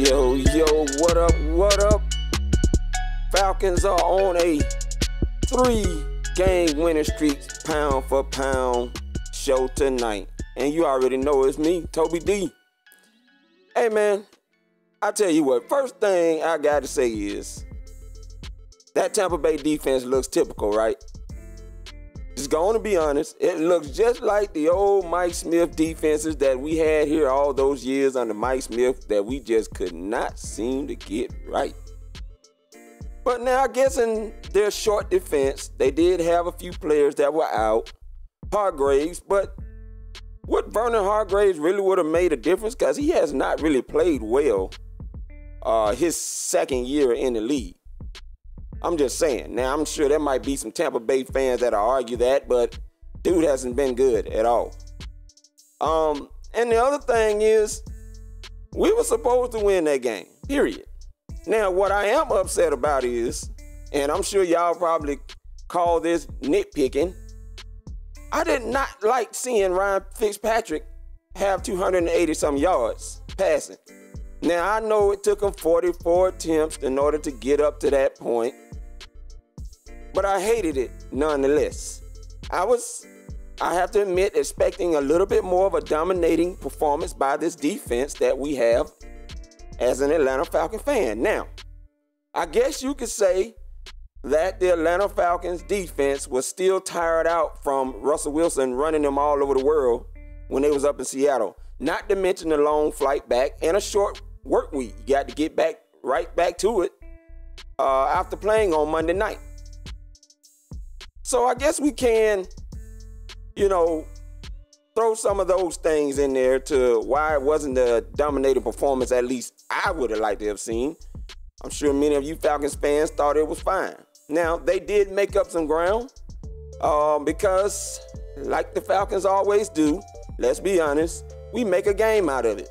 Yo, what up, what up? Falcons are on a 3-game winning streak, pound for pound show tonight. And you already know it's me, Toby D. Hey man, I tell you what, first thing I gotta say is, that Tampa Bay defense looks typical, right? Just going to be honest, it looks just like the old Mike Smith defenses that we had here all those years under Mike Smith that we just could not seem to get right. But now I guess in their short defense, they did have a few players that were out. Hargraves, but would Vernon Hargraves really would have made a difference? Because he has not really played well his second year in the league. I'm just saying. Now, I'm sure there might be some Tampa Bay fans that'll argue that, but dude hasn't been good at all. And the other thing is, we were supposed to win that game, period. Now, what I am upset about is, and I'm sure y'all probably call this nitpicking, I did not like seeing Ryan Fitzpatrick have 280-some yards passing. Now, I know it took him 44 attempts in order to get up to that point, but I hated it nonetheless. I have to admit, expecting a little bit more of a dominating performance by this defense that we have as an Atlanta Falcon fan. Now, I guess you could say that the Atlanta Falcons defense was still tired out from Russell Wilson running them all over the world when they was up in Seattle. Not to mention the long flight back and a short work week. You got to get right back to it after playing on Monday night. So I guess we can, throw some of those things in there to why it wasn't a dominating performance, at least I would have liked to have seen. I'm sure many of you Falcons fans thought it was fine. Now, they did make up some ground because, like the Falcons always do, let's be honest, we make a game out of it.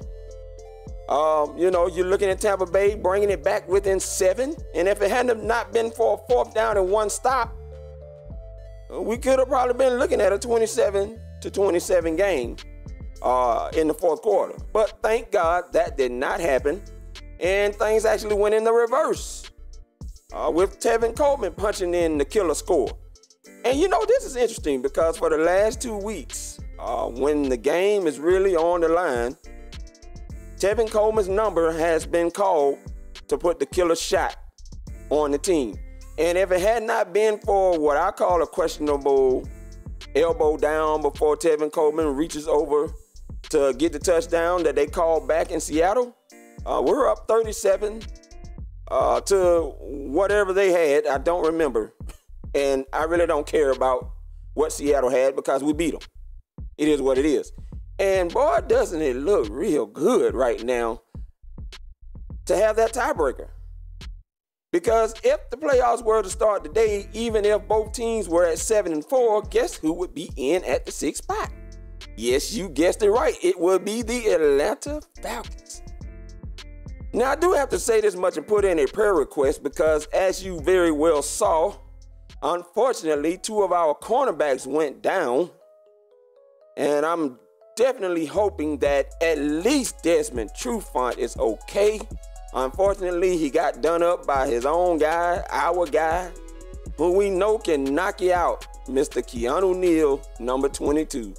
You're looking at Tampa Bay bringing it back within 7, and if it hadn't not been for a 4th down and 1 stop, we could have probably been looking at a 27-27 game in the 4th quarter. But thank God that did not happen, and things actually went in the reverse with Tevin Coleman punching in the killer score. And this is interesting because for the last 2 weeks, when the game is really on the line, Tevin Coleman's number has been called to put the killer shot on the team. And if it had not been for what I call a questionable elbow down before Tevin Coleman reaches over to get the touchdown that they called back in Seattle, we're up 37 to whatever they had. I don't remember. And I really don't care about what Seattle had because we beat them. It is what it is. And boy, doesn't it look real good right now to have that tiebreaker. Because if the playoffs were to start today, even if both teams were at 7-4, guess who would be in at the 6th spot? Yes, you guessed it right. It would be the Atlanta Falcons. Now, I do have to say this much and put in a prayer request because as you very well saw, unfortunately, 2 of our cornerbacks went down. And I'm definitely hoping that at least Desmond Trufant is okay. Unfortunately, he got done up by his own guy, our guy, who we know can knock you out, Mr. Keanu Neal, number 22.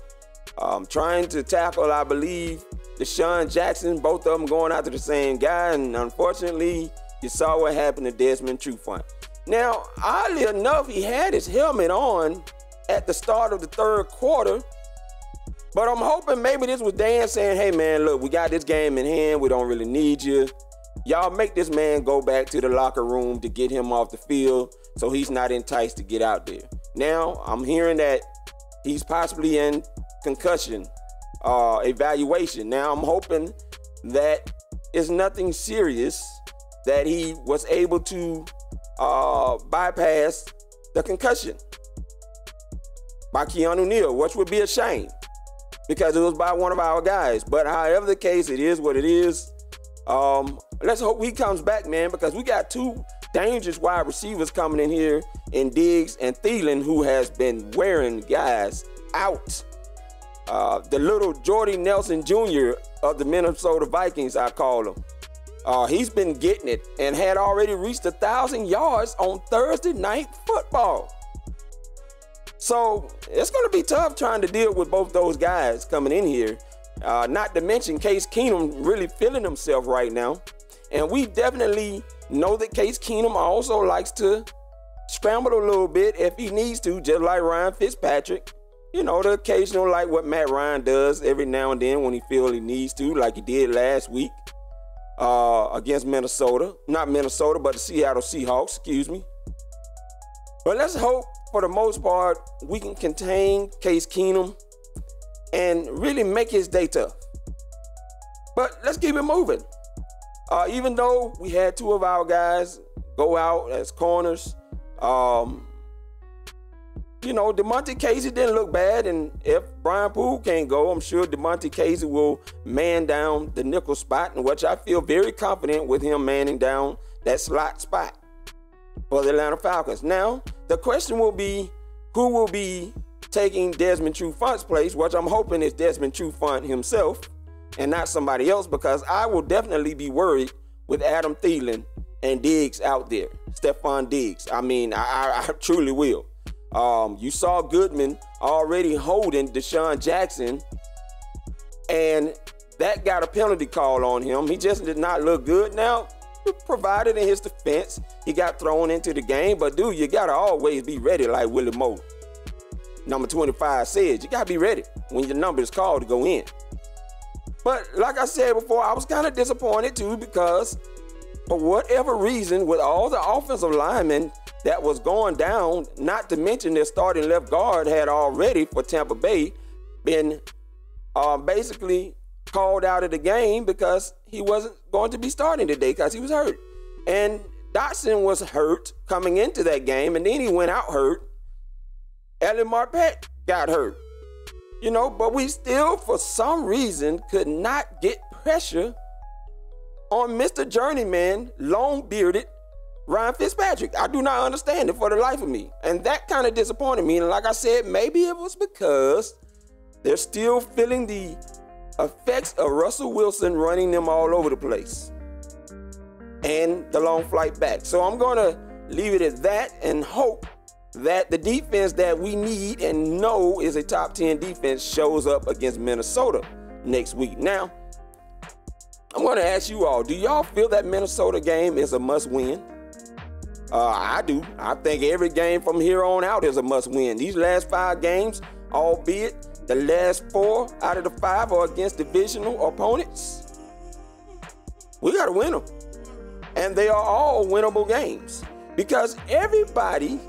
Trying to tackle, I believe, Deshaun Jackson, both of them going after the same guy, and unfortunately, you saw what happened to Desmond Trufant. Now, oddly enough, he had his helmet on at the start of the 3rd quarter, but I'm hoping maybe this was Dan saying, hey man, look, we got this game in hand, we don't really need you. Y'all make this man go back to the locker room to get him off the field so he's not enticed to get out there. Now, I'm hearing that he's possibly in concussion evaluation. Now, I'm hoping that it's nothing serious, that he was able to bypass the concussion by Keanu Neal, which would be a shame because it was by one of our guys. But however the case, it is what it is. Let's hope he comes back, man, because we got 2 dangerous wide receivers coming in here in Diggs and Thielen, who has been wearing guys out. The little Jordy Nelson Jr. of the Minnesota Vikings, I call him. He's been getting it and had already reached 1,000 yards on Thursday Night Football. So it's going to be tough trying to deal with both those guys coming in here. Not to mention Case Keenum really feeling himself right now. And we definitely know that Case Keenum also likes to scramble a little bit if he needs to, just like Ryan Fitzpatrick. You know, the occasional, like what Matt Ryan does every now and then when he feels he needs to, like he did last week against Minnesota. Not Minnesota, but the Seattle Seahawks, excuse me. But let's hope, for the most part, we can contain Case Keenum and really make his day tough. But let's keep it moving. Even though we had two of our guys go out as corners, you know, DeMonte Casey didn't look bad, and if Brian Poole can't go, I'm sure DeMonte Casey will man down the nickel spot, in which I feel very confident with him manning down that slot spot for the Atlanta Falcons. Now, the question will be, who will be taking Desmond Trufant's place, which I'm hoping is Desmond Trufant himself and not somebody else, because I will definitely be worried with Adam Thielen and Diggs out there, Stephon Diggs. I mean, I truly will. You saw Goodman already holding Deshaun Jackson, and that got a penalty call on him. He just did not look good. Now, provided in his defense, he got thrown into the game, but dude, you gotta always be ready, like Willie Moore, number 25, said. You gotta be ready when your number is called to go in. But like I said before, I was kind of disappointed too, because for whatever reason, with all the offensive linemen that was going down, not to mention their starting left guard had already, for Tampa Bay, been basically called out of the game because he wasn't going to be starting today because he was hurt. And Dotson was hurt coming into that game, and then he went out hurt. Ellie Marpet got hurt. You know, but we still, for some reason, could not get pressure on Mr. Journeyman, long-bearded Ryan Fitzpatrick. I do not understand it for the life of me. And that kind of disappointed me. And like I said, maybe it was because they're still feeling the effects of Russell Wilson running them all over the place and the long flight back. So I'm going to leave it at that and hope that the defense that we need and know is a top 10 defense shows up against Minnesota next week. Now, I'm going to ask you all, do y'all feel that Minnesota game is a must-win? I do. I think every game from here on out is a must-win. These last 5 games, albeit the last 4 out of the 5 are against divisional opponents, we got to win them. And they are all winnable games because everybody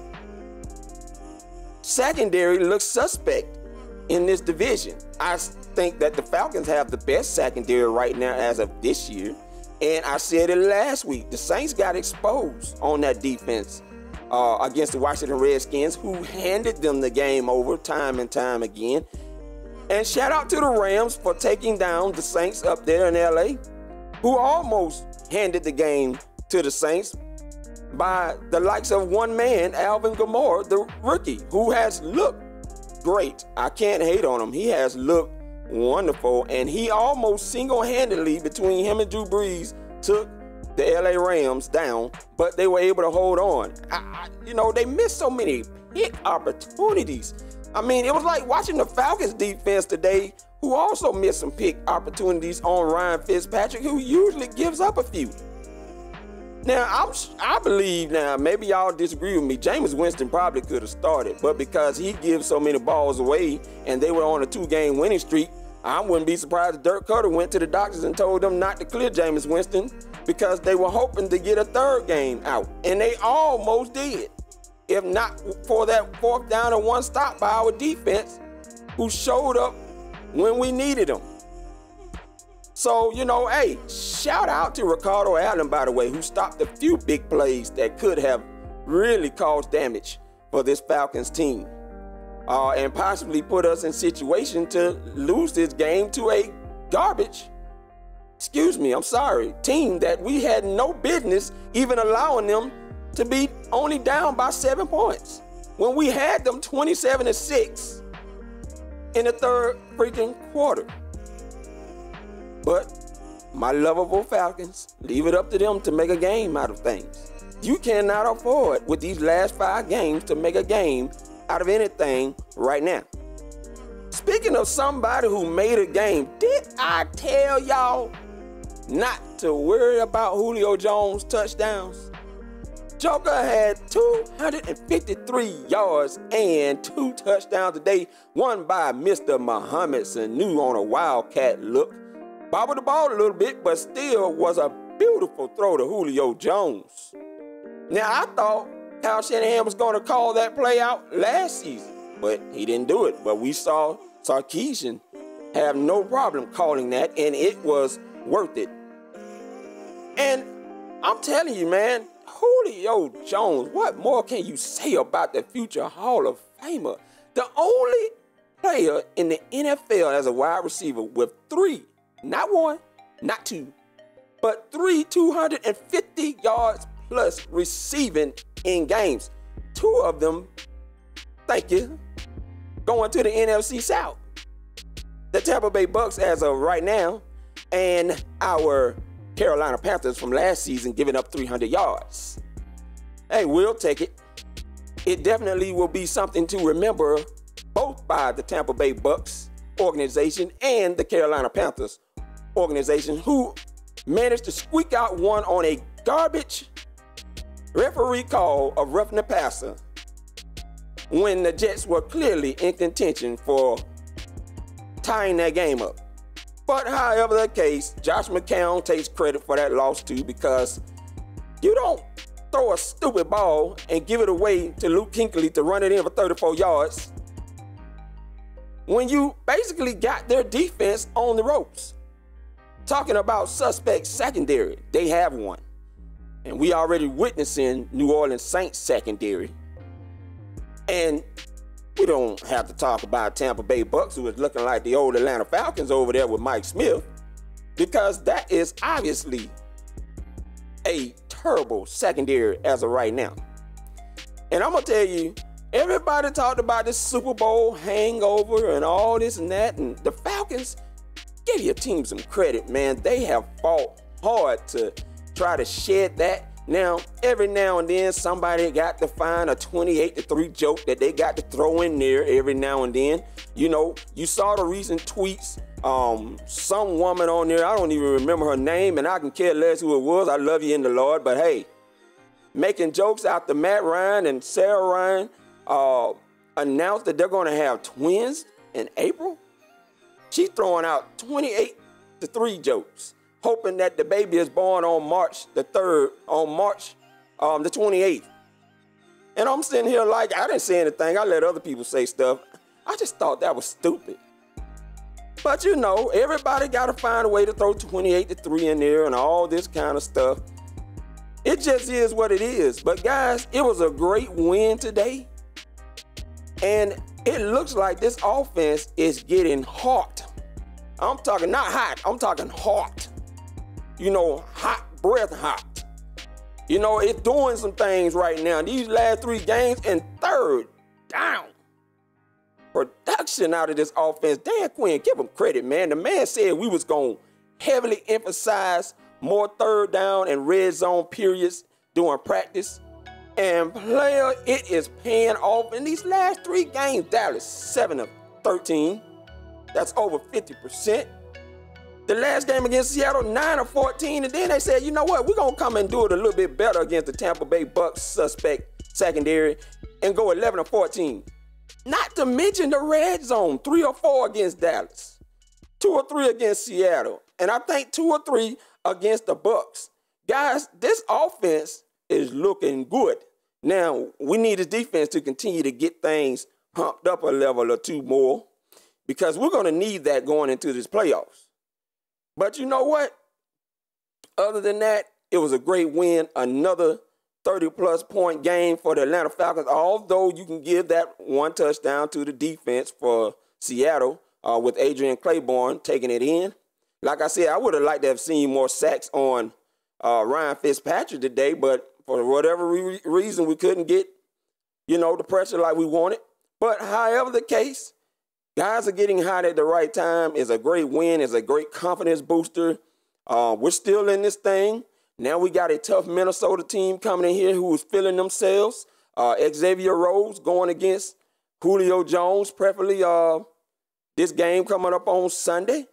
secondary looks suspect in this division. I think that the Falcons have the best secondary right now as of this year. And I said it last week. The Saints got exposed on that defense against the Washington Redskins, who handed them the game over time and time again. And shout out to the Rams for taking down the Saints up there in LA, who almost handed the game to the Saints by the likes of one man, Alvin Kamara, the rookie, who has looked great. I can't hate on him. He has looked wonderful, and he almost single-handedly, between him and Drew Brees, took the LA Rams down, but they were able to hold on. You know, they missed so many pick opportunities. I mean, it was like watching the Falcons defense today, who also missed some pick opportunities on Ryan Fitzpatrick, who usually gives up a few. Now, I believe now, maybe y'all disagree with me, Jameis Winston probably could have started, but because he gives so many balls away and they were on a 2-game winning streak, I wouldn't be surprised if Dirk Cutter went to the doctors and told them not to clear Jameis Winston because they were hoping to get a 3rd game out, and they almost did. If not for that 4th down and 1 stop by our defense, who showed up when we needed them. So, you know, hey, shout out to Ricardo Allen, by the way, who stopped a few big plays that could have really caused damage for this Falcons team and possibly put us in situation to lose this game to a team that we had no business even allowing them to be only down by 7 points when we had them 27-6 in the 3rd freaking quarter. But my lovable Falcons, leave it up to them to make a game out of things. You cannot afford with these last 5 games to make a game out of anything right now. Speaking of somebody who made a game, did I tell y'all not to worry about Julio Jones' touchdowns? Joker had 253 yards and 2 touchdowns today, one by Mr. Mohamed Sanu on a wildcat look. Bobbled the ball a little bit, but still was a beautiful throw to Julio Jones. Now, I thought Kyle Shanahan was going to call that play out last season, but he didn't do it. But we saw Sarkisian have no problem calling that, and it was worth it. And I'm telling you, man, Julio Jones, what more can you say about the future Hall of Famer? The only player in the NFL as a wide receiver with 3, not 1, not 2, but 3 250 yards plus receiving in games. 2 of them, thank you, going to the NFC South. The Tampa Bay Bucks as of right now, and our Carolina Panthers from last season giving up 300 yards. Hey, we'll take it. It definitely will be something to remember both by the Tampa Bay Bucks organization and the Carolina Panthers organization, who managed to squeak out one on a garbage referee call of roughing the passer when the Jets were clearly in contention for tying that game up. But however the case, Josh McCown takes credit for that loss too, because you don't throw a stupid ball and give it away to Luke Kuechly to run it in for 34 yards when you basically got their defense on the ropes. Talking about suspect secondary, they have one. And we already witnessing New Orleans Saints secondary. And we don't have to talk about Tampa Bay Bucks, who is looking like the old Atlanta Falcons over there with Mike Smith, because that is obviously a terrible secondary as of right now. And I'm going to tell you, everybody talked about this Super Bowl hangover and all this and that, and the Falcons, give your team some credit, man. They have fought hard to try to shed that. Now, every now and then, somebody got to find a 28-3 joke that they got to throw in there every now and then. You know, you saw the recent tweets. Some woman on there, I don't even remember her name, and I can care less who it was. I love you in the Lord, but hey, making jokes after Matt Ryan and Sarah Ryan announced that they're going to have twins in April. She's throwing out 28-3 jokes, hoping that the baby is born on March the 3rd, on March the 28th. And I'm sitting here like, I didn't say anything. I let other people say stuff. I just thought that was stupid. But you know, everybody got to find a way to throw 28-3 in there and all this kind of stuff. It just is what it is. But guys, it was a great win today. And it looks like this offense is getting hot. I'm talking not hot, I'm talking hot. You know, hot breath hot. You know, it's doing some things right now. These last 3 games and 3rd down. Production out of this offense. Dan Quinn, give him credit, man. The man said we was going to heavily emphasize more 3rd down and red zone periods during practice. And player, it is paying off in these last 3 games. Dallas, 7 of 13. That's over 50%. The last game against Seattle, 9 of 14. And then they said, you know what? We're going to come and do it a little bit better against the Tampa Bay Bucks suspect secondary and go 11 of 14. Not to mention the red zone, 3 or 4 against Dallas, 2 or 3 against Seattle, and I think 2 or 3 against the Bucks. Guys, this offense is looking good. Now, we need this defense to continue to get things pumped up a level or 2 more, because we're going to need that going into this playoffs. But you know what? Other than that, it was a great win. Another 30-plus point game for the Atlanta Falcons, although you can give that 1 touchdown to the defense for Seattle with Adrian Claiborne taking it in. Like I said, I would have liked to have seen more sacks on Ryan Fitzpatrick today, but for whatever reason, we couldn't get, you know, the pressure like we wanted. But however the case, guys are getting hot at the right time. It's a great win. It's a great confidence booster. We're still in this thing. Now we got a tough Minnesota team coming in here who is feeling themselves. Xavier Rhodes going against Julio Jones, preferably this game coming up on Sunday.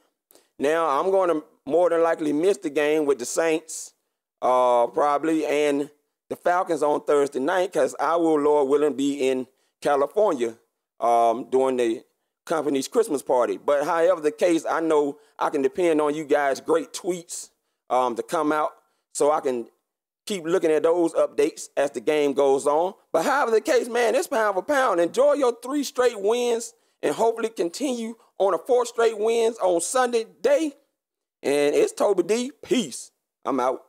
Now, I'm going to more than likely miss the game with the Saints probably and the Falcons on Thursday night because I will, Lord willing, be in California during the company's Christmas party. But however the case, I know I can depend on you guys' great tweets to come out so I can keep looking at those updates as the game goes on. But however the case, man, it's pound for pound. Enjoy your 3 straight wins and hopefully continue on a 4 straight wins on Sunday day. And it's Toby D. Peace. I'm out.